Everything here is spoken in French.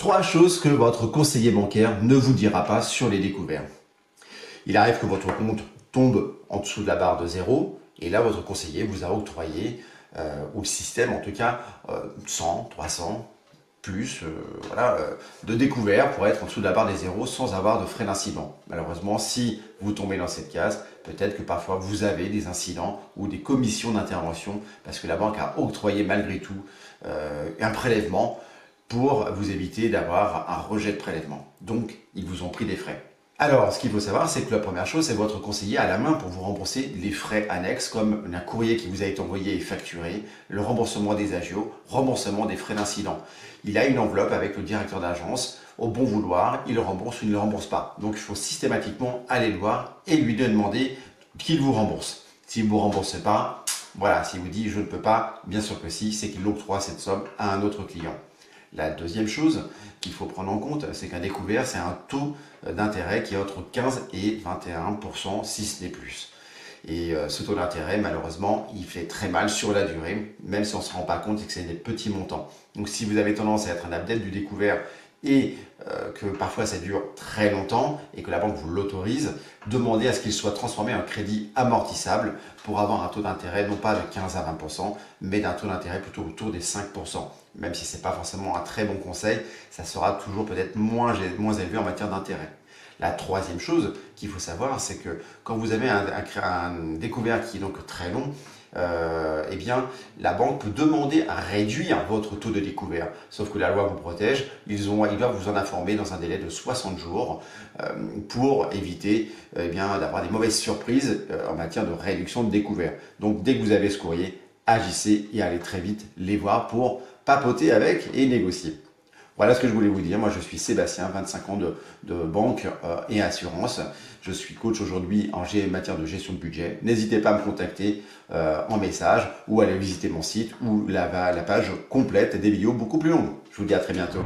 Trois choses que votre conseiller bancaire ne vous dira pas sur les découverts. Il arrive que votre compte tombe en dessous de la barre de zéro et là votre conseiller vous a octroyé, ou le système en tout cas, 100, 300, plus de découverts pour être en dessous de la barre des zéros sans avoir de frais d'incident. Malheureusement, si vous tombez dans cette case, peut-être que parfois vous avez des incidents ou des commissions d'intervention parce que la banque a octroyé malgré tout un prélèvement pour vous éviter d'avoir un rejet de prélèvement. Donc, ils vous ont pris des frais. Alors, ce qu'il faut savoir, c'est que la première chose, c'est votre conseiller à la main pour vous rembourser les frais annexes, comme un courrier qui vous a été envoyé et facturé, le remboursement des agios, remboursement des frais d'incident. Il a une enveloppe avec le directeur d'agence, au bon vouloir, il le rembourse ou il ne le rembourse pas. Donc, il faut systématiquement aller le voir et lui demander qu'il vous rembourse. S'il ne vous rembourse pas, voilà, s'il vous dit je ne peux pas, bien sûr que si, c'est qu'il octroie cette somme à un autre client. La deuxième chose qu'il faut prendre en compte, c'est qu'un découvert, c'est un taux d'intérêt qui est entre 15 et 21%, si ce n'est plus. Et ce taux d'intérêt, malheureusement, il fait très mal sur la durée, même si on ne se rend pas compte et que c'est des petits montants. Donc si vous avez tendance à être un adepte du découvert et que parfois ça dure très longtemps et que la banque vous l'autorise, demandez à ce qu'il soit transformé en crédit amortissable pour avoir un taux d'intérêt non pas de 15 à 20%, mais d'un taux d'intérêt plutôt autour des 5%. Même si ce n'est pas forcément un très bon conseil, ça sera toujours peut-être moins élevé en matière d'intérêt. La troisième chose qu'il faut savoir, c'est que quand vous avez un découvert qui est donc très long, eh bien, la banque peut demander à réduire votre taux de découvert. Sauf que la loi vous protège, ils doivent vous en informer dans un délai de 60 jours pour éviter d'avoir des mauvaises surprises en matière de réduction de découvert. Donc, dès que vous avez ce courrier, agissez et allez très vite les voir pour papoter avec et négocier. Voilà ce que je voulais vous dire. Moi, je suis Sébastien, 25 ans de banque et assurance. Je suis coach aujourd'hui en matière de gestion de budget. N'hésitez pas à me contacter en message ou à aller visiter mon site ou la page complète des vidéos beaucoup plus longues. Je vous dis à très bientôt.